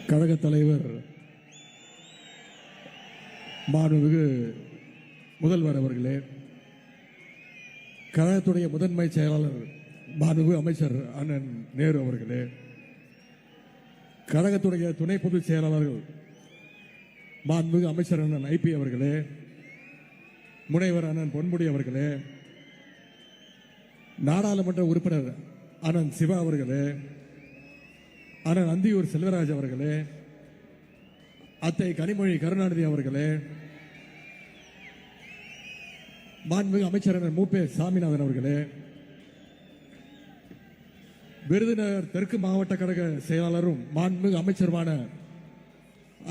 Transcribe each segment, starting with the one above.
கழக தலைவர் மாண்புமிகு முதல்வர் அவர்களே, கழகத்துடைய முதன்மை செயலாளர் மாண்புமிகு அமைச்சர் அண்ணன் நேரு அவர்களே, கழகத்துடைய துணை பொதுச் செயலாளர்கள் மாண்புமிகு அமைச்சர் அண்ணன் ஐபி அவர்களே, முனைவர் அண்ணன் பொன்முடி அவர்களே, நாடாளுமன்ற உறுப்பினர் அண்ணன் சிவா அவர்களே, அண்ணன் அந்தியூர் செல்வராஜ் அவர்களே, அத்தை கனிமொழி கருணாநிதி அவர்களே, மாண்புமிகு அமைச்சர் அண்ணன் மூப்பே சாமிநாதன் அவர்களே, விருதுநகர் தெற்கு மாவட்ட கழக செயலாளரும் மாண்புமிகு அமைச்சருமான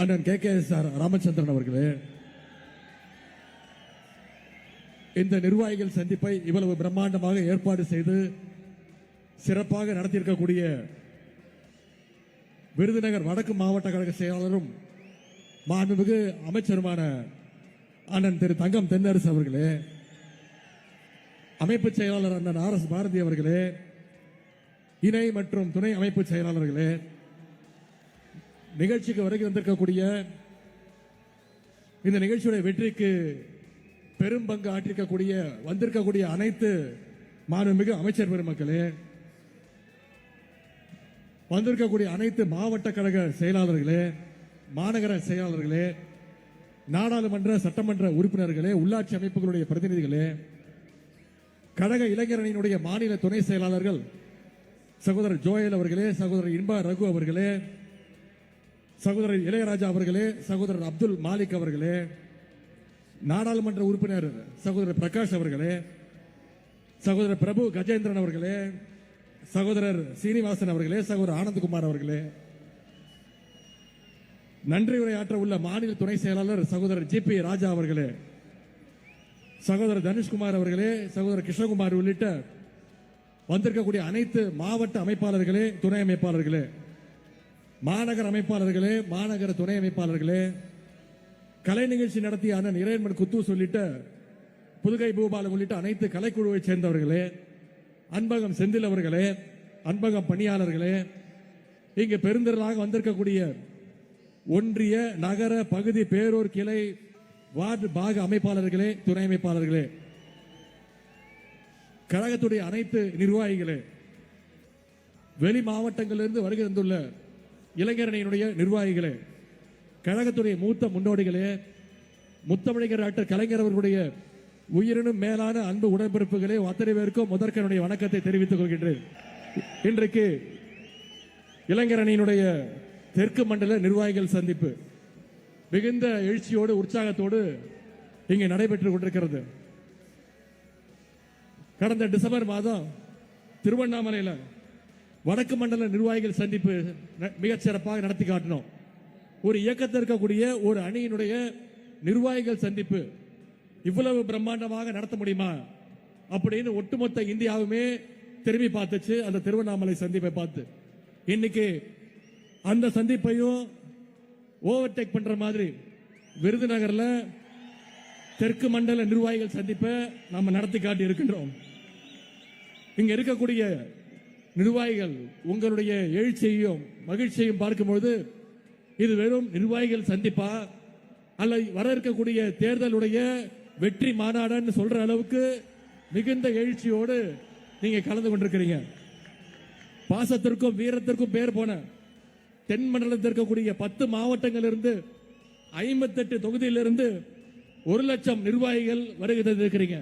அண்ணன் KKSR ராமச்சந்திரன் அவர்களே, இந்த நிர்வாகிகள் சந்திப்பை இவ்வளவு பிரம்மாண்டமாக ஏற்பாடு செய்து சிறப்பாக நடத்தியிருக்கக்கூடிய விருதுநகர் வடக்கு மாவட்ட கழக செயலாளரும் மாண்புமிகு அமைச்சருமான அண்ணன் திரு தங்கம் தென்னரசு அவர்களே, அமைப்பு செயலாளர் அண்ணன் RS பாரதி அவர்களே, இணை மற்றும் துணை அமைப்பு செயலாளர்களே, நிகழ்ச்சிக்கு வருகை வந்திருக்கக்கூடிய இந்த நிகழ்ச்சியுடைய வெற்றிக்கு பெரும் பங்கு ஆற்றிருக்கக்கூடிய வந்திருக்கக்கூடிய அனைத்து மாண்புமிகு அமைச்சர் பெருமக்களே, வந்திருக்கக்கூடிய அனைத்து மாவட்ட கழக செயலாளர்களே, மாநகர செயலாளர்களே, நாடாளுமன்ற சட்டமன்ற உறுப்பினர்களே, உள்ளாட்சி அமைப்புகளுடைய பிரதிநிதிகளே, கழக இளைஞரணியினுடைய மாநில துணை செயலாளர்கள் சகோதரர் ஜோயல் அவர்களே, சகோதரர் இன்பா ரகு அவர்களே, சகோதரர் இளையராஜா அவர்களே, சகோதரர் அப்துல் மாலிக் அவர்களே, நாடாளுமன்ற உறுப்பினர் சகோதரர் பிரகாஷ் அவர்களே, சகோதரர் பிரபு கஜேந்திரன் அவர்களே, சகோதரர் சீனிவாசன் அவர்களே, சகோதரர் ஆனந்த்குமார் அவர்களே, நன்றி உரையாற்ற உள்ள மாநில துணை செயலாளர் சகோதரர் GP ராஜா அவர்களே, சகோதரர் தனுஷ்குமார் அவர்களே, சகோதரர் கிருஷ்ணகுமார் உள்ளிட்ட வந்திருக்கக்கூடிய அனைத்து மாவட்ட அமைப்பாளர்களே, துணை அமைப்பாளர்களே, மாநகர அமைப்பாளர்களே, மாநகர துணை அமைப்பாளர்களே, கலை நிகழ்ச்சி நடத்திய அண்ணன் இறையன்மன் குத்தூஸ் உள்ளிட்ட புதுகை பூபாலம் உள்ளிட்ட அனைத்து கலைக்குழுவை சேர்ந்தவர்களே, அன்பகம் செந்தில் அவர்களே, அன்பகம் பணியாளர்களே, இங்கு பெருந்திரளாக வந்திருக்கக்கூடிய ஒன்றிய நகர பகுதி பேரூர் கிளை வார்டு பாக அமைப்பாளர்களே, துணை அமைப்பாளர்களே, கழகத்துடைய அனைத்து நிர்வாகிகளே, வெளி மாவட்டங்களிலிருந்து வருகை தந்துள்ள இளைஞரணியினுடைய நிர்வாகிகளே, கழகத்துடைய மூத்த முன்னோடிகளே, முத்தமிழர் டாக்டர் கலைஞர் அவர்களுடைய உயிரினும் மேலான அன்பு உடன்பிறப்புகளே, அத்தனை பேருக்கும் முதற்கனுடைய வணக்கத்தை தெரிவித்துக் கொள்கின்றேன். இன்றைக்கு இளைஞரணியினுடைய தெற்கு மண்டல நிர்வாகிகள் சந்திப்பு மிகுந்த எழுச்சியோடு உற்சாகத்தோடு இங்கே நடைபெற்றுக் கொண்டிருக்கிறது. கடந்த டிசம்பர் மாதம் திருவண்ணாமலையில் வடக்கு மண்டல நிர்வாகிகள் சந்திப்பு மிகச் சிறப்பாக நடத்தி காட்டினோம். ஒரு இயக்கத்தில் இருக்கக்கூடிய ஒரு அணியினுடைய நிர்வாகிகள் சந்திப்பு இவ்வளவு பிரம்மாண்டமாக நடத்த முடியுமா அப்படின்னு ஒட்டுமொத்த இந்தியாவுமே திரும்பி பார்த்துச்சு அந்த திருவண்ணாமலை சந்திப்பை பார்த்து. இன்னைக்கு அந்த சந்திப்பையும் ஓவர்டேக் பண்ற மாதிரி விருதுநகர்ல தெற்கு மண்டல நிர்வாகிகள் சந்திப்பை நாம நடத்தி காட்டி இருக்கின்றோம். இங்க இருக்கக்கூடிய நிர்வாகிகள் உங்களுடைய எழுச்சியையும் மகிழ்ச்சியையும் பார்க்கும்போது இது வெறும் நிர்வாகிகள் சந்திப்பா அல்ல வர இருக்கக்கூடிய தேர்தலுடைய வெற்றி மாநாடுன்னு சொல்ற அளவுக்கு மிகுந்த எழுச்சியோடு நீங்க கலந்து கொண்டிருக்கிறீங்க. பாசத்திற்கும் வீரத்திற்கும் பேர் போன தென் மண்டலத்தில் இருக்கக்கூடிய 10 மாவட்டங்களிலிருந்து 58 தொகுதியிலிருந்து 1,00,000 நிர்வாகிகள் வருகை தந்திருக்கிறீங்க.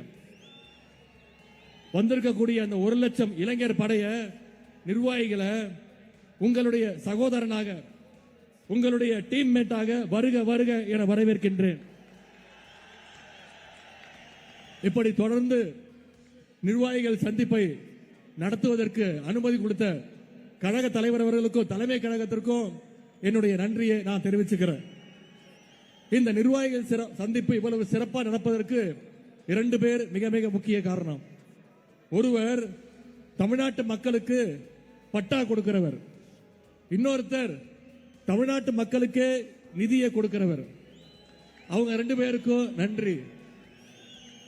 வந்திருக்கக்கூடிய அந்த 1,00,000 இளைஞர் படைய நிர்வாகிகளை உங்களுடைய சகோதரனாக உங்களுடைய டீம்மேட்டாக வருக வருக என வரவேற்கின்றேன். இப்படி தொடர்ந்து நிர்வாகிகள் சந்திப்பை நடத்துவதற்கு அனுமதி கொடுத்த கழக தலைவர் அவர்களுக்கும் தலைமை கழகத்திற்கும் என்னுடைய நன்றியை நான் தெரிவிச்சுக்கிறேன். இந்த நிர்வாகிகள் சந்திப்பு இவ்வளவு சிறப்பாக நடப்பதற்கு 2 பேர் மிக மிக முக்கிய காரணம். ஒருவர் தமிழ்நாட்டு மக்களுக்கு பட்டா கொடுக்கிறவர், இன்னொருத்தர் தமிழ்நாட்டு மக்களுக்கு நிதியை கொடுக்கிறவர். அவங்க 2 பேருக்கும் நன்றி.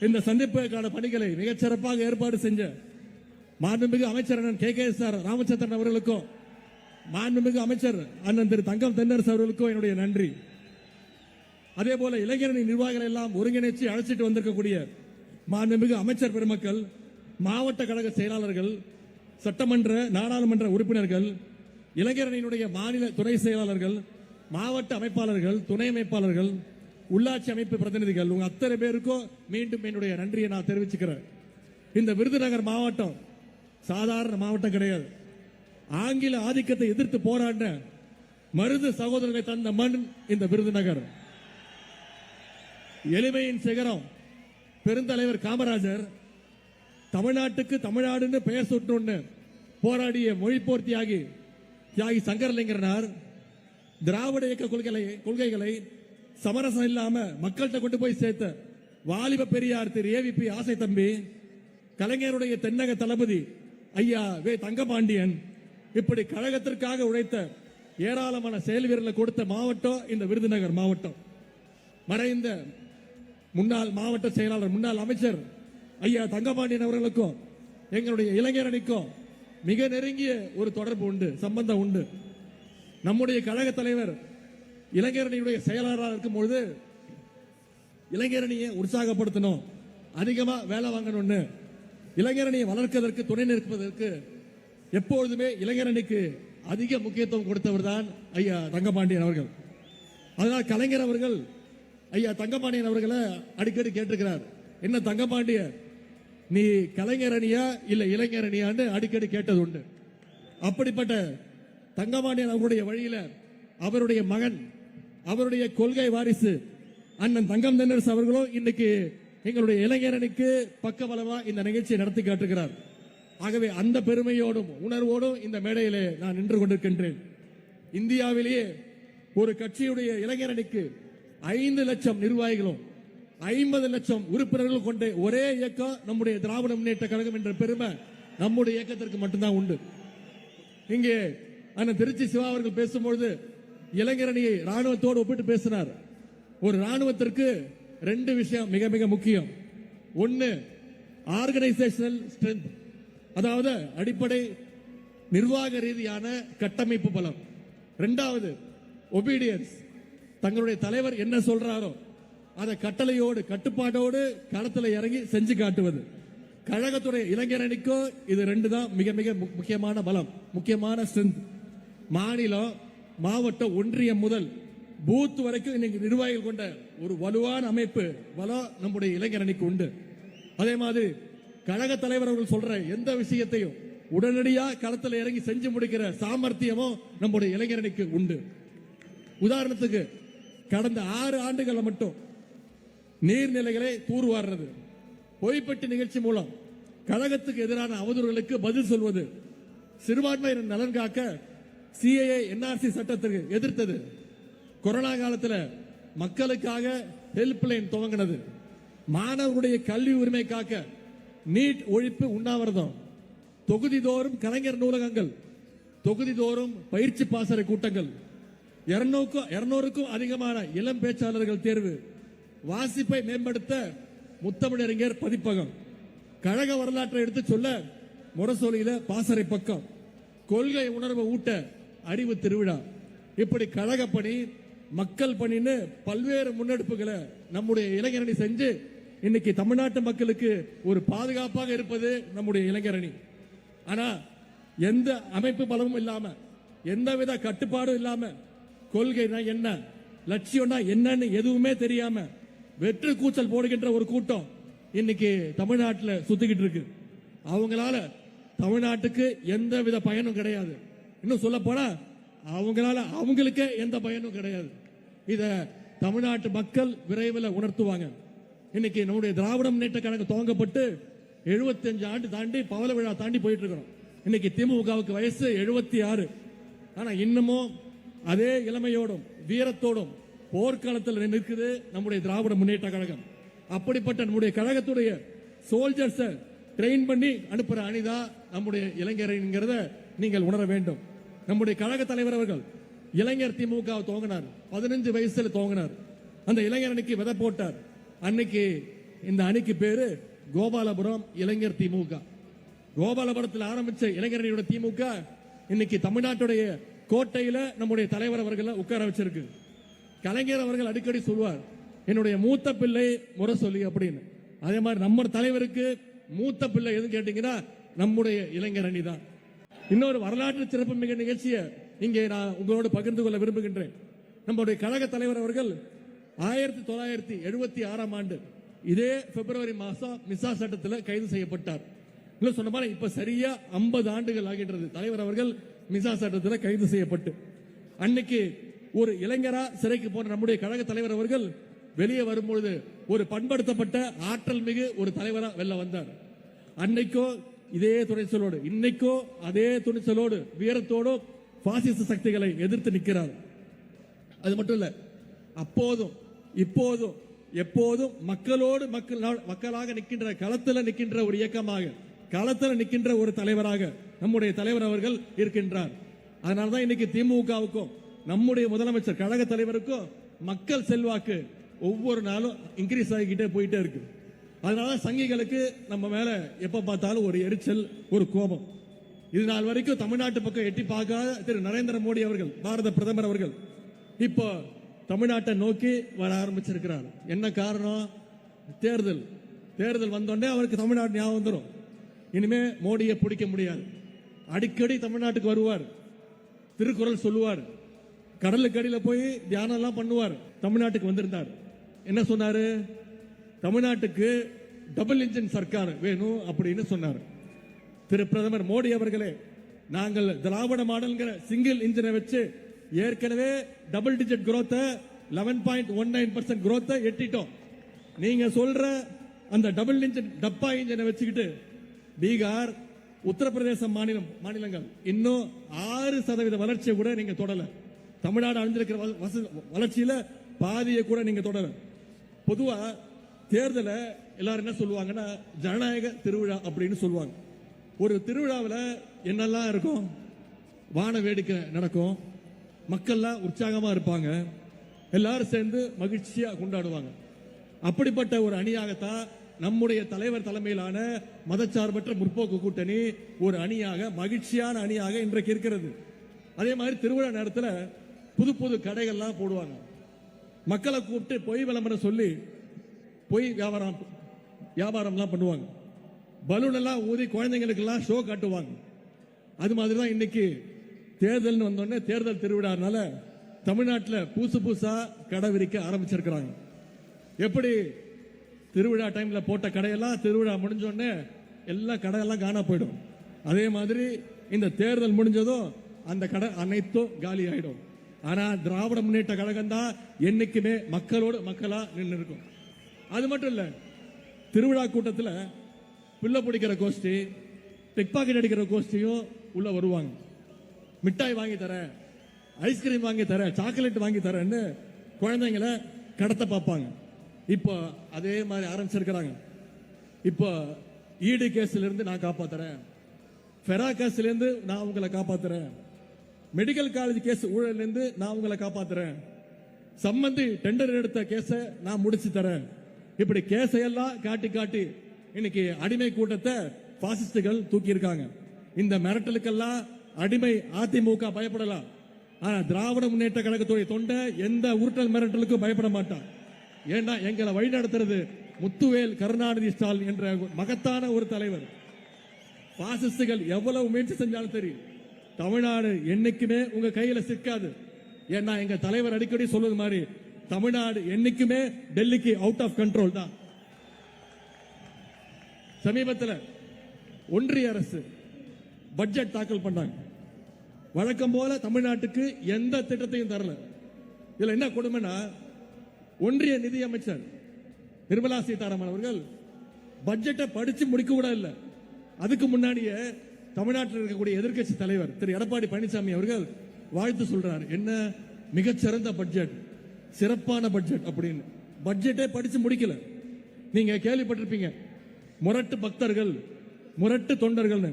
இந்த சந்திப்புக்கான பணிகளை மிகச் சிறப்பாக ஏற்பாடு செஞ்ச மாண்புமிகு அமைச்சர் KKSR ராமச்சந்திரன் அவர்களுக்கும் மாண்புமிகு அமைச்சர் அண்ணன் திரு தங்கம் தென்னரசு அவர்களுக்கும் என்னுடைய நன்றி. அதே போல இளைஞரணி நிர்வாகிகள் எல்லாம் ஒருங்கிணைச்சு அழைச்சிட்டு வந்திருக்கக்கூடிய மாண்புமிகு அமைச்சர் பெருமக்கள், மாவட்ட கழக செயலாளர்கள், சட்டமன்ற நாடாளுமன்ற உறுப்பினர்கள், இளைஞரணியினுடைய மாநில துணை செயலாளர்கள், மாவட்ட அமைப்பாளர்கள், துணை அமைப்பாளர்கள், உள்ளாட்சி அமைப்பு பிரதிநிதிகள், உங்க அத்தனை பேருக்கும் மீண்டும் என்னுடைய நன்றியை நான் தெரிவிச்சுக்கிறேன். இந்த விருதுநகர் மாவட்டம் சாதாரண மாவட்டம் கிடையாது. ஆங்கில ஆதிக்கத்தை எதிர்த்து போராடின மருது சகோதரர்களை தந்த மண் இந்த விருதுநகர். எளிமையின் சிகரம் பெருந்தலைவர் காமராஜர் தமிழ்நாட்டுக்கு தமிழ்நாடுன்னு பெயர் சுட்டணும்னு போராடிய மொழிப்போர் தியாகி சங்கரலிங்கனார் திராவிட இயக்க கொள்கைகளை சமரசம் இல்லாம மக்கள்கிட்ட கொண்டு போய் சேர்த்த வாலிப பெரியார் திரு ஏவிபி ஆசை தம்பி, கலைஞருடைய தென்னக தளபதி ஐயா வே தங்கபாண்டியன், இப்படி கழகத்திற்காக உழைத்த ஏராளமான செயல் வீரர்களை கொடுத்த மாவட்டம் இந்த விருதுநகர் மாவட்டம். மறைந்த முன்னாள் மாவட்ட செயலாளர், முன்னாள் அமைச்சர் ஐயா தங்கபாண்டியன் அவர்களுக்கும் எங்களுடைய இளைஞர் அணிக்கும் மிக நெருங்கிய ஒரு தொடர்பு உண்டு, சம்பந்தம் உண்டு. நம்முடைய கழக தலைவர் இளைஞரணியுடைய செயலாளராக இருக்கும் பொழுது இளைஞரணியை உற்சாகப்படுத்தணும், அதிகமா வேலை வாங்கணும்னு, இளைஞரணியை வளர்ப்பதற்கு துணை நிற்பதற்கு எப்பொழுதுமே இளைஞரணிக்கு அதிக முக்கியத்துவம் கொடுத்தவர் தான் ஐயா தங்கபாண்டியன் அவர்கள். அதனால் கலைஞர் அவர்கள் ஐயா தங்கபாண்டியன் அவர்களை அடிக்கடி கேட்டிருக்கிறார், என்ன தங்கபாண்டிய நீ கலைஞர் அணியா இல்ல இளைஞர் அணியான்னு அடிக்கடி கேட்டது உண்டு. அப்படிப்பட்ட தங்கபாண்டியன் அவருடைய வழியில அவருடைய மகன், அவருடைய கொள்கை வாரிசு அண்ணன் தங்கம் தென்னரசு அவர்களும் இன்னைக்கு எங்களுடைய இளைஞர் அணிக்கு பக்கபலமா இந்த நிகழ்ச்சியை நடத்தி காட்டுகிறார். ஆகவே அந்த பெருமையோடும் உணர்வோடும் இந்த மேடையிலே நான் நின்று கொண்டிருக்கின்றேன். இந்தியாவிலேயே ஒரு கட்சியுடைய இளைஞர் அணிக்கு 5 லட்சம் நிர்வாகிகளும் 50 லட்சம் உறுப்பினர்கள் கொண்ட ஒரே இயக்கம் நம்முடைய திராவிட முன்னேற்ற கழகம் என்ற பெருமை நம்முடைய இயக்கத்திற்கு மட்டும்தான் உண்டு. இங்கே அண்ணன் திருச்சி சிவா அவர்கள் பேசும்பொழுது இளைஞரணியை ராணுவத்தோடு ஒப்பிட்டு பேசினார். ஒரு ராணுவத்திற்கு 2 விஷயம் மிக மிக முக்கியம். ஒன்னு ஆர்கனைசேஷனல் ஸ்ட்ரென்த், அதாவது அடிப்படை நிர்வாக ரீதியான கட்டமைப்பு பலம். 2வது ஒபீடியன்ஸ், தங்களுடைய தலைவர் என்ன சொல்றாரோ அதை கட்டளையோடு கட்டுப்பாட்டோடு களத்தில் இறங்கி செஞ்சு காட்டுவது. கழகத்துடைய இளைஞர் அணிக்கோ இது 2 தான் மிக மிக முக்கியமான பலம், முக்கியமான ஸ்ட்ரென்த். மாநிலம், மாவட்டம், ஒன்றியம் முதல் பூத் வரைக்கும் இன்னைக்கு நிர்வாகிகள் கொண்ட ஒரு வலுவான அமைப்பு பலம் நம்முடைய இளைஞர் அணிக்கு உண்டு. அதே மாதிரி கழக தலைவர் அவர்கள் சொல்ற எந்த விஷயத்தையும் உடனடியாக களத்தில் இறங்கி செஞ்சு முடிக்கிற சாமர்த்தியமும் நம்முடைய இளைஞர் அணிக்கு உண்டு. உதாரணத்துக்கு கடந்த 6 ஆண்டுகளை மட்டும் நீர்நிலைகளை தூர்வாடுறது, பொய்ப்பட்டி நிகழ்ச்சி மூலம் கழகத்துக்கு எதிரான அவதூறுகளுக்கு பதில் சொல்வது, சிறுபான்மையினர் நலன் காக்க சிஏஏ என்ஆர்சி சட்டத்திற்கு எதிர்த்தது, கொரோனா காலத்தில் மக்களுக்காக ஹெல்ப்லைன் துவங்கினது, மாணவர்களுடைய கல்வி உரிமை காக்க நீட் ஒழிப்பு உண்ணாவிரதம், தொகுதிதோறும் கலைஞர் நூலகங்கள், தொகுதிதோறும் பயிற்சி பாசறை கூட்டங்கள், 200க்கும் அதிகமான இளம் பேச்சாளர்கள் தேர்வு, வாசிப்பை மேம்படுத்த முத்தமிழறிஞர் பதிப்பகம், கழக வரலாற்றை எடுத்து சொல்ல முரசொலியில பாசறை பக்கம், கொள்கை உணர்வு ஊட்ட அறிவு திருவிழா, இப்படி கழக பணி, மக்கள் பணின்னு பல்வேறு முன்னெடுப்புகளை நம்முடைய இளைஞரணி செஞ்சு இன்னைக்கு தமிழ்நாட்டு மக்களுக்கு ஒரு பாதுகாப்பாக இருப்பது நம்முடைய இளைஞரணி. ஆனா எந்த அமைப்பு பலமும் இல்லாம, எந்தவித கட்டுப்பாடும் இல்லாம, கொள்கைனா என்ன, லட்சியம்னா என்னன்னு எதுவுமே தெரியாம வெற்று கூச்சல் போடுகின்ற ஒரு கூட்டம் இன்னைக்கு தமிழ்நாட்டில் சுத்திக்கிட்டு இருக்கு. அவங்களால தமிழ்நாட்டுக்கு எந்த வித பயனும் கிடையாது. இன்னும் சொல்ல போனா அவங்களால அவங்களுக்கே எந்த பயனும் கிடையாது. இத தமிழ்நாட்டு மக்கள் விரைவில் உணர்த்துவாங்க. இன்னைக்கு நம்முடைய திராவிட முன்னேற்ற கழகம் துவங்கப்பட்டு 75 ஆண்டு தாண்டி பவள விழா தாண்டி போயிட்டு இருக்கிறோம். இன்னைக்கு திமுகவுக்கு வயசு 76. ஆனா இன்னமும் அதே இளமையோடும் வீரத்தோடும் போர்க்களத்தில் நிற்குது நம்முடைய திராவிட முன்னேற்ற கழகம். அப்படிப்பட்ட நம்முடைய கழகத்துடைய சோல்ஜர்ஸை ட்ரெயின் பண்ணி அனுப்புற அணிதான் நம்முடைய இளைஞர்ங்கிறத நீங்கள் உணர வேண்டும். நம்முடைய கழக தலைவர் அவர்கள் இளைஞர் திமுக துவங்கினார், 15 வயசுல துவங்கினார். அந்த இளைஞர் அணிக்கு விதை போட்டார். அன்னைக்கு இந்த அணிக்கு பேரு கோபாலபுரம் இளைஞர் திமுக. கோபாலபுரத்தில் ஆரம்பிச்ச இளைஞரணியோட திமுக இன்னைக்கு தமிழ்நாட்டுடைய கோட்டையில நம்முடைய தலைவர் அவர்களை உட்கார வச்சிருக்கு. கலைஞர் அவர்கள் அடிக்கடி சொல்வார், என்னுடைய மூத்த பிள்ளை முறை சொல்லி அப்படின்னு. அதே மாதிரி நம்ம தலைவருக்கு மூத்த பிள்ளை எதுன்னு கேட்டீங்கன்னா நம்முடைய இளைஞர் அணி தான். இன்னொரு வரலாற்று சிறப்புமிக்க நிகழ்ச்சியை இங்கே நான் உங்களோடு பகிர்ந்து கொள்ள விரும்புகின்றேன். நம்முடைய கழக தலைவர் அவர்கள் 1976 ஆண்டு இதே பிப்ரவரி மாசம் மிசா சட்டத்தில் கைது செய்யப்பட்டார். இல்ல சொன்ன மாதிரி இப்ப சரியா 50 ஆண்டுகள் ஆகின்றது தலைவர் அவர்கள் மிசா சட்டத்தில் கைது செய்யப்பட்டு. அன்னைக்கு ஒரு இளைஞரா சிறைக்கு போன நம்முடைய கழக தலைவர் அவர்கள் வெளியே வரும்பொழுது ஒரு பண்படுத்தப்பட்ட ஆற்றல் மிகு ஒரு தலைவரா வெளில வந்தார். அன்னைக்கோ இதே துணிச்சலோடு, இன்னைக்கோ அதே துணிச்சலோடு வீரத்தோடு பாசிச சக்திகளை எதிர்த்து நிற்கிறார். அது மட்டும் இல்ல, அப்போதும் இப்போதும் எப்போதும் மக்களோடு மக்களாக நிற்கின்ற, களத்தில் நிற்கின்ற ஒரு இயக்கமாக, களத்தில் நிற்கின்ற ஒரு தலைவராக நம்முடைய தலைவர் அவர்கள் இருக்கின்றார். அதனாலதான் இன்னைக்கு திமுகவுக்கும் நம்முடைய முதலமைச்சர் கழக தலைவருக்கும் மக்கள் செல்வாக்கு ஒவ்வொரு நாளும் இன்க்ரீஸ் ஆகிக்கிட்டே போயிட்டே இருக்கு. அதனால சங்கிகளுக்கு நம்ம மேல எப்ப பார்த்தாலும் ஒரு எரிச்சல், ஒரு கோபம். இது நாள் வரைக்கும் தமிழ்நாட்டு பக்கம் எட்டி பார்க்காத திரு நரேந்திர மோடி அவர்கள், பாரத பிரதமர் அவர்கள் இப்போ தமிழ்நாட்டை நோக்கி வர ஆரம்பிச்சிருக்கிறார். என்ன காரணம்? தேர்தல் வந்தோடனே அவருக்கு தமிழ்நாடு ஞாபகம் வந்துடும். இனிமே மோடியை பிடிக்க முடியாது. அடிக்கடி தமிழ்நாட்டுக்கு வருவார், திருக்குறள் சொல்லுவார், கடலுக்கு அடியில போய் தியானம் எல்லாம் பண்ணுவார். தமிழ்நாட்டுக்கு வந்திருந்தார். என்ன சொன்னாரு? தமிழ்நாட்டுக்கு டபுள் இன்ஜின் சர்க்கார் வேணும் அப்படின்னு சொன்னார். திரு பிரதமர் மோடி அவர்களே, நாங்கள் திராவிட மாடல்ங்கிற சிங்கிள் இன்ஜினை வச்சு ஏற்கனவே டபுள் டிஜிட் growth 11.19% growth எட்டிட்டோம். நீங்க சொல்ற அந்த டபுள் இன்ஜின் டப்பா இன்ஜினை வச்சுக்கிட்டு பீகார், உத்தரப்பிரதேச மாநிலங்கள் இன்னும் 6% வளர்ச்சியை கூட நீங்க தொடல. தமிழ்நாடு அடைஞ்சிருக்கிற வளர்ச்சியில பாதியை கூட நீங்க தொடர. பொதுவா தேர்தலை எல்லாரும் என்ன சொல்லுவாங்கன்னா ஜனநாயக திருவிழா அப்படின்னு சொல்லுவாங்க. ஒரு திருவிழாவில் என்னெல்லாம் இருக்கும்? வான வேடிக்கை நடக்கும், மக்கள்லாம் உற்சாகமா இருப்பாங்க, எல்லாரும் சேர்ந்து மகிழ்ச்சியா கொண்டாடுவாங்க. அப்படிப்பட்ட ஒரு அணியாகத்தான் நம்முடைய தலைவர் தலைமையிலான மதச்சார்பற்ற முற்போக்கு கூட்டணி ஒரு அணியாக, மகிழ்ச்சியான அணியாக இன்றைக்கு இருக்கிறது. அதே மாதிரி திருவிழா நேரத்தில் புது புது கடைகள்லாம் போடுவாங்க. மக்களை கூப்பிட்டு பொய் விளம்பரம் சொல்லி பொய் வியாபாரம்லாம் பண்ணுவாங்க. பலூன் எல்லாம் ஊதி குழந்தைங்களுக்கு எல்லாம் ஷோ காட்டுவாங்க. அது மாதிரி தான் இன்னைக்கு தேர்தல் வந்தோடனே தேர்தல் திருவிழானால தமிழ்நாட்டில் புதுசா கடை விரிக்க ஆரம்பிச்சிருக்கிறாங்க. எப்படி திருவிழா டைம்ல போட்ட கடையெல்லாம் திருவிழா முடிஞ்சோடனே எல்லாம் கடையெல்லாம் காண போயிடும். அதே மாதிரி இந்த தேர்தல் முடிஞ்சதும் அந்த கடை அனைத்தும் காலி ஆயிடும். ஆனா திராவிட முன்னேற்ற கழகம் தான் என்னைக்குமே மக்களோடு மக்களா நின்று இருக்கும். அது மட்டும் இல்ல, திருவிழா கூட்டத்தில் பிள்ளை பிடிக்கிற கோஷ்டி, பிக் பாக்கெட் அடிக்கிற கோஷ்டியும் உள்ள வருவாங்க. மிட்டாய் வாங்கி தர, ஐஸ்கிரீம் வாங்கி தர, சாக்லேட் வாங்கி தரேன்னு குழந்தைங்களை கடத்த பார்ப்பாங்க. இப்போ அதே மாதிரி ஆரம்பிச்சிருக்கிறாங்க. இப்போ ஈடு கேஸ்ல இருந்து நான் காப்பாத்துறேன், ஃபெரா கேஸ்ல இருந்து நான் உங்களை காப்பாத்துறேன், மெடிக்கல் காலேஜ் கேஸ் ஊழல் இருந்து நான் உங்களை காப்பாத்துறேன், சம்பந்தி டெண்டர் எடுத்த கேஸ நான் முடிச்சு தரேன். இப்படி கேஸையெல்லாம் காட்டி காட்டி இன்னைக்கு அடிமை கூட்டத்தை பாசிஸ்டுகள் தூக்கி இருக்காங்க. இந்த மிரட்டலுக்கெல்லாம் அடிமை அதிமுக பயப்படலாம். ஆனா திராவிட முன்னேற்ற கழகத்துடைய தொண்டை எந்த உருட்டல் மிரட்டலுக்கும் பயப்பட மாட்டான். ஏன்னா எங்களை வழிநடத்துறது முத்துவேல் கருணாநிதி ஸ்டாலின் என்ற மகத்தான ஒரு தலைவர். பாசிஸ்டுகள் எவ்வளவு முயற்சி செஞ்சாலும் சரி, தமிழ்நாடு என்னைக்குமே உங்க கையில சிக்காது. ஏன்னா எங்க தலைவர் அடிக்கடி சொல்வது மாதிரி தமிழ்நாடு என்னைக்குமே டெல்லிக்கு அவுட் ஆஃப் கண்ட்ரோல் தான். சமீபத்தில் ஒன்றிய அரசு பட்ஜெட் தாக்கல் பண்ணாங்க. வழக்கம் போல தமிழ்நாட்டுக்கு எந்த திட்டத்தையும் தரல. இதுல என்ன கொடுமைனா, ஒன்றிய நிதி அமைச்சர் நிர்மலா சீதாராமன் அவர்கள் பட்ஜெட்டை படிச்சு முடிக்க கூட இல்லை. அதுக்கு முன்னாடியே தமிழ்நாட்டில் இருக்கக்கூடிய எதிர்க்கட்சி தலைவர் திரு எடப்பாடி பழனிசாமி அவர்கள் வாழ்த்து சொல்றாரு. என்ன மிகச்சிறந்த பட்ஜெட், சிறப்பான பட்ஜெட் அப்படின்னு. பட்ஜெட்டே படிச்சு முடிக்கல. நீங்க கேள்விப்பட்டிருப்பீங்க முரட்டு பக்தர்கள், முரட்டு தொண்டர்கள்.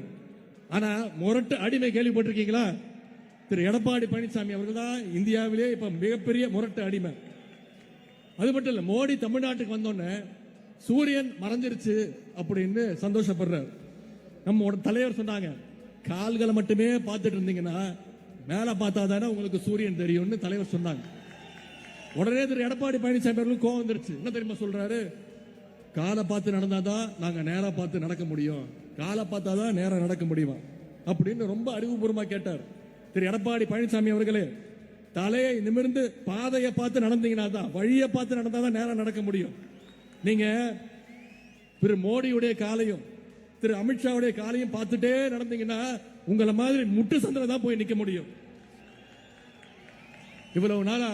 ஆனா முரட்டு அடிமை கேள்விப்பட்டிருக்கீங்களா? திரு எடப்பாடி பழனிசாமி அவர்கள் தான் இந்தியாவிலே இப்ப மிகப்பெரிய முரட்டு அடிமை. அது மட்டும் இல்ல, மோடி தமிழ்நாட்டுக்கு வந்தோடனே சூரியன் மறைஞ்சிருச்சு அப்படின்னு சந்தோஷப்படுறார். நம்ம தலைவர் சொன்னாங்க, கால்களை மட்டுமே பார்த்துட்டு இருந்தீங்கன்னா மேல பார்த்தா தானே உங்களுக்கு சூரியன் தெரியும்னு தலைவர் சொன்னாங்க. உடனே திரு எடப்பாடி பழனிசாமி அவர்களுக்கு கோவம் வந்துருச்சு. என்ன தெரியுமா சொல்றாரு? காலை பார்த்து நடந்தாதான் நாங்க நேரா பார்த்து நடக்க முடியும், காலை பார்த்தாதான் நேரம் நடக்க முடியுமா அப்படின்னு ரொம்ப அறிவுபூர்வமா கேட்டார். திரு எடப்பாடி பழனிசாமி அவர்களே, தலையை நிமிர்ந்து பாதையை பார்த்து நடந்தீங்கன்னா தான், வழியை பார்த்து நடந்தாதான் நேரம் நடக்க முடியும். நீங்க திரு மோடியுடைய காலையும் திரு அமித்ஷாவுடைய காலையும் பார்த்துட்டே நடந்தீங்கன்னா உங்களை மாதிரி முட்டு சந்தில தான் போய் நிக்க முடியும். இவ்வளவு நாளா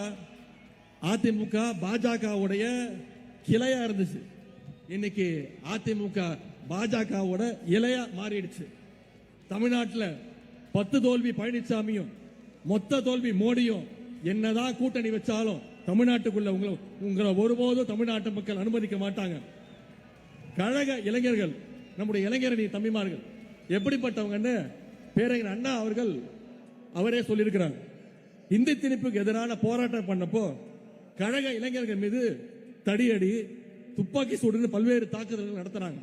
அதிமுக பாஜகவுடைய கிளையா இருந்துச்சு. இன்னைக்கு அதிமுக பாஜகவோட இலையா மாறிடுச்சு. தமிழ்நாட்டில் 10 தோல்வி பழனிசாமியும் மொத்த தோல்வி மோடியும் என்னதான் கூட்டணி வச்சாலும் தமிழ்நாட்டுக்குள்ள உங்களை ஒருபோதும் தமிழ்நாட்டு மக்கள் அனுமதிக்க மாட்டாங்க. கழக இளைஞர்கள், நம்முடைய இளைஞரணி தம்பிமார்கள் எப்படிப்பட்டவங்கன்னு பேரறிஞர் அண்ணா அவர்கள் அவரே சொல்லியிருக்கிறார். இந்தி திணிப்புக்கு எதிரான போராட்டம் பண்ணப்போ கழக இளைஞர்கள் மீது தடியடி, துப்பாக்கி சூடுன்னு பல்வேறு தாக்குதல்கள் நடத்துறாங்க.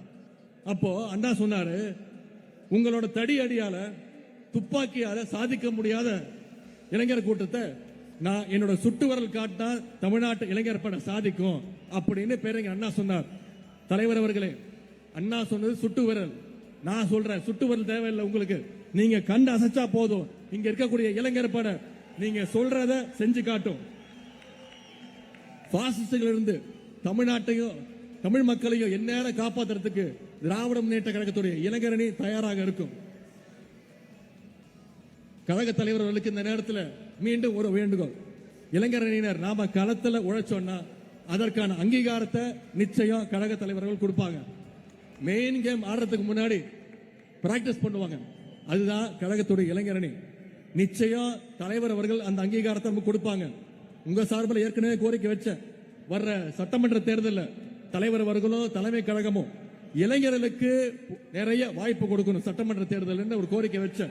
அப்போ அண்ணா சொன்னாரு, உங்களோட தடி அடியால துப்பாக்கியால சாதிக்க முடியாத இளைஞர் கூட்டத்தை நான் என்னோட சுட்டு விரல் காட்டினா தமிழ்நாட்டு இளைஞர் பட சாதிக்கும் அப்படின்னு பேரறிஞர் அண்ணா சொன்னார். தலைவர் அவர்களே, அண்ணா சொன்னது சுட்டு விரல், நான் சொல்றேன் சுட்டு விரல் தேவையில்லை உங்களுக்கு. நீங்க கண்டு அசைச்சா போதும், இங்க இருக்கக்கூடிய இளைஞர் பட நீங்க சொல்றத செஞ்சு காட்டும். பாசிஸ்டுகள் இருந்து தமிழ்நாட்டையும் தமிழ் மக்களையும் எந்நேரம் காப்பாற்றுறதுக்கு திராவிட முன்னேற்ற கழகத்துடைய இளைஞரணி தயாராக இருக்கும். கழக தலைவர்களுக்கு இந்த நேரத்தில் மீண்டும் ஒரு வேண்டுகோள். இளைஞரணியினர் நாம களத்துல உழைச்சோம்னா அதற்கான அங்கீகாரத்தை நிச்சயம் கழக தலைவர்கள் கொடுப்பாங்க. மெயின் கேம் ஆடுறதுக்கு முன்னாடி பிராக்டிஸ் பண்ணுவாங்க. அதுதான் கழகத்துடைய இளைஞரணி. நிச்சயம் தலைவர் அவர்கள் அந்த அங்கீகாரத்தை நமக்கு கொடுப்பாங்க. உங்க சார்பில் ஏற்கனவே கோரிக்கை வச்ச வர்ற சட்டமன்ற தேர்தலில் தலைவர் அவர்களும் தலைமை கழகமும் இளைஞர்களுக்கு நிறைய வாய்ப்பு கொடுக்கணும் சட்டமன்ற தேர்தல் ஒரு கோரிக்கை வச்ச.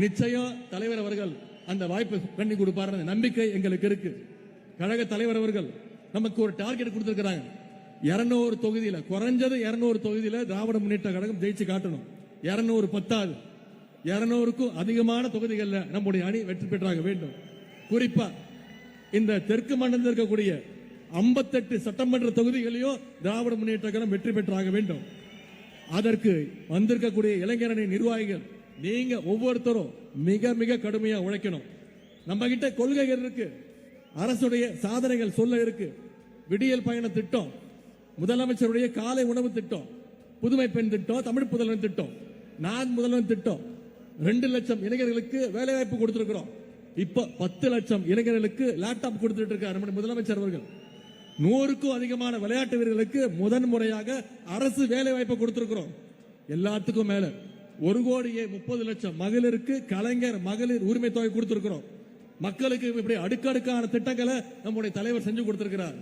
நிச்சயம் தலைவர் அவர்கள் அந்த வாய்ப்பு பண்ணி கொடுப்பாரு நம்பிக்கை எங்களுக்கு இருக்கு. கழக தலைவர் அவர்கள் நமக்கு ஒரு டார்கெட் கொடுத்திருக்கிறாங்க. 200 தொகுதியில குறைஞ்சது 200 தொகுதியில திராவிட முன்னேற்ற கழகம் ஜெயிச்சு காட்டணும். 200 பத்தாது, 200க்கும் அதிகமான தொகுதிகளில் நம்முடைய அணி வெற்றி பெற்றாக வேண்டும். குறிப்பா இந்த தெற்கு மண்டலத்தில் இருக்கக்கூடிய 58 சட்டமன்ற தொகுதிகளையும் திராவிட முன்னேற்ற கழகம் வெற்றி பெற்றாக வேண்டும். அதற்கு வந்திருக்கக்கூடிய இளைஞரணி நிர்வாகிகள் நீங்க ஒவ்வொருத்தரும் மிக மிக கடுமையா உழைக்கணும். நம்ம கிட்ட கொள்கைகள் இருக்கு, அரசுடைய சாதனைகள் சொல்ல இருக்கு. விடியல் பயண திட்டம், முதலமைச்சருடைய காலை உணவு திட்டம், புதுமை பெண் திட்டம், தமிழ் புதல்வன் திட்டம், நான் முதல்வன் திட்டம், 2 லட்சம் இளைஞர்களுக்கு வேலை வாய்ப்பு கொடுத்திருக்கிறோம். இப்ப 10 லட்சம் இளைஞர்களுக்கு லேப்டாப் கொடுத்துட்டு இருக்காரு நம்முடைய முதலமைச்சர் அவர்கள். 100க்கும் அதிகமான விளையாட்டு வீரர்களுக்கு முதன்முறையாக அரசு வேலை வாய்ப்பு கொடுத்திருக்கிறோம். எல்லாத்துக்கும் மேல 1,30,00,000 மகளிருக்கு கலைஞர் மகளிர் உரிமை தொகை கொடுத்திருக்கிறோம். மக்களுக்கு இப்படி அடுக்கடுக்கான திட்டங்களை நம்முடைய தலைவர் செஞ்சு கொடுத்திருக்கிறார்.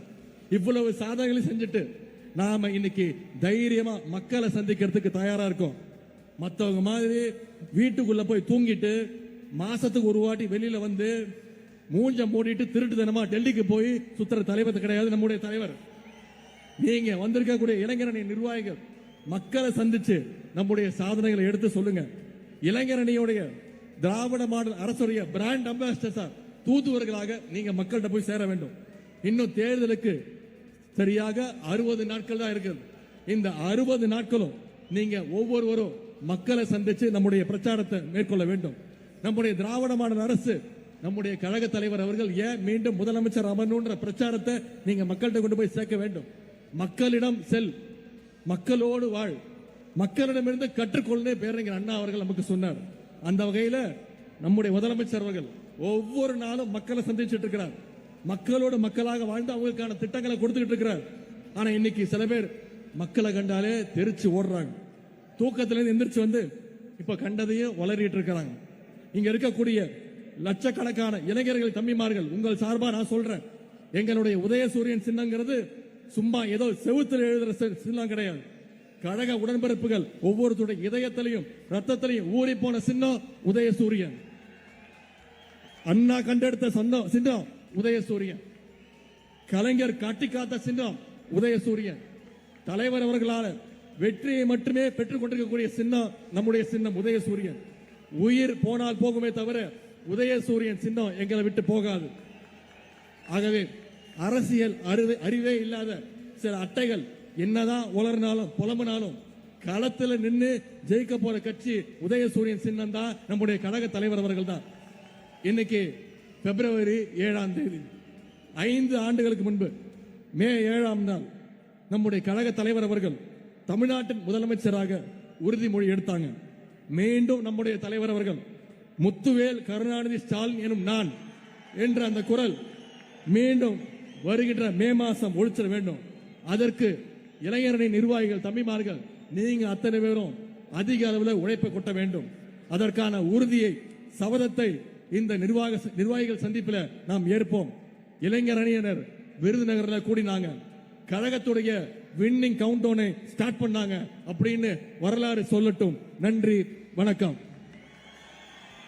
இவ்வளவு சாதனைகளை செஞ்சுட்டு நாம இன்னைக்கு தைரியமா மக்களை சந்திக்கிறதுக்கு தயாரா இருக்கோம். மற்றவங்க மாதிரி வீட்டுக்குள்ள போய் தூங்கிட்டு மாசத்துக்கு ஒரு வாட்டி வெளியில வந்து மூஞ்ச மூடிட்டு திருட்டுத்தனமா டெல்லிக்கு போய் சுத்துற தலைவர் கிடையாது நம்முடைய தலைவர். நீங்க வந்திருக்கக்கூடிய இளைஞரணி நிர்வாகிகள் மக்களை சந்திச்சு நம்முடைய சாதனைகளை எடுத்து சொல்லுங்க. இளைஞரணியுடைய திராவிட மாடல் அரசுடைய பிராண்ட் அம்பாசிடர் தூதுவர்களாக நீங்க மக்கள்கிட்ட போய் சேர வேண்டும். இன்னும் தேர்தலுக்கு சரியாக 60 நாட்கள் தான் இருக்குது. இந்த 60 நாட்களும் நீங்க ஒவ்வொருவரும் மக்களை சந்திச்சு நம்முடைய பிரச்சாரத்தை மேற்கொள்ள வேண்டும். நம்முடைய திராவிட மாடல் அரசு, நம்முடைய கழக தலைவர் அவர்கள் ஏன் மீண்டும் முதலமைச்சர் அமரணுன்ற பிரச்சாரத்தை நீங்க மக்கள்கிட்ட கொண்டு போய் சேர்க்க வேண்டும். மக்களிடம் செல், மக்களோடு வாழ், மக்களிடமிருந்து கற்றுக்கொள்ளே பேரறிஞர் அண்ணா அவர்கள் நமக்கு சொன்னார். அந்த வகையில நம்முடைய முதலமைச்சர் அவர்கள் ஒவ்வொரு நாளும் மக்களை சந்திச்சுட்டு இருக்கிறார். மக்களோடு மக்களாக வாழ்ந்து அவங்களுக்கான திட்டங்களை கொடுத்துட்டு இருக்கிறார். ஆனா இன்னைக்கு சில பேர் மக்களை கண்டாலே தெரிச்சு ஓடுறாங்க. தூக்கத்திலிருந்து எந்திரிச்சு வந்து இப்ப கண்டதையும் வளரிட்டு இருக்கிறாங்க. இங்க இருக்கக்கூடிய லட்சக்கணக்கான இளைஞர்கள் தம்பிமார்கள் உங்கள் சார்பா நான் சொல்றேன், எங்களுடைய உதயசூரியன் சின்னங்கிறது சும்மா ஏதோ செவுத்தில் எழுதுற சின்னம் கிடையாது. கழக உடன்பிறப்புகள் ஒவ்வொருத்தருடைய இதயத்திலையும் ரத்தத்திலையும் ஊறி போன சின்னம் உதயசூரியன். அண்ணா கண்டெடுத்த சின்னம் உதயசூரியன். கலைஞர் காட்டி காத்த சின்னம் உதயசூரியன். தலைவர் அவர்களால் வெற்றியை மட்டுமே பெற்றுக் கொண்டிருக்கக்கூடிய சின்னம் நம்முடைய சின்னம் உதயசூரியன். உயிர் போனால் போகுமே தவிர உதயசூரியன் சின்னம் எங்களை விட்டு போகாது. ஆகவே அரசியல் அறிவே இல்லாத சில அட்டைகள் என்னதான் உளர்னாலும் புலம்புனாலும் களத்தில் நின்று ஜெயிக்க போற கட்சி உதயசூரியன் சின்னம் தான், நம்முடைய கழக தலைவர் அவர்கள் தான். இன்னைக்கு பிப்ரவரி 7ஆம் தேதி 5 ஆண்டுகளுக்கு முன்பு மே 7ஆம் நாள் நம்முடைய கழக தலைவர் அவர்கள் தமிழ்நாட்டின் முதலமைச்சராக உறுதிமொழி எடுத்தாங்க. மீண்டும் நம்முடைய தலைவர் அவர்கள் முத்துவேல் கருணாநிதி ஸ்டாலின் எனும் நான் என்ற அந்த குரல் மீண்டும் வருகின்ற மே மாசம் ஒழிச்சிட வேண்டும். அதற்கு இளைஞரணி நிர்வாகிகள் தம்பிமார்கள் நீங்க அத்தனை பேரும் அதிக அளவில் உழைப்பை கொட்ட வேண்டும். அதற்கான உறுதியை சபதத்தை இந்த நிர்வாகிகள் சந்திப்பில் நாம் ஏற்போம். இளைஞர் அணியினர் விருதுநகரில் கூடினாங்க, கழகத்துடைய வின்னிங் கவுண்ட் டவுனை ஸ்டார்ட் பண்ணாங்க அப்படின்னு வரலாறு சொல்லட்டும். நன்றி, வணக்கம்.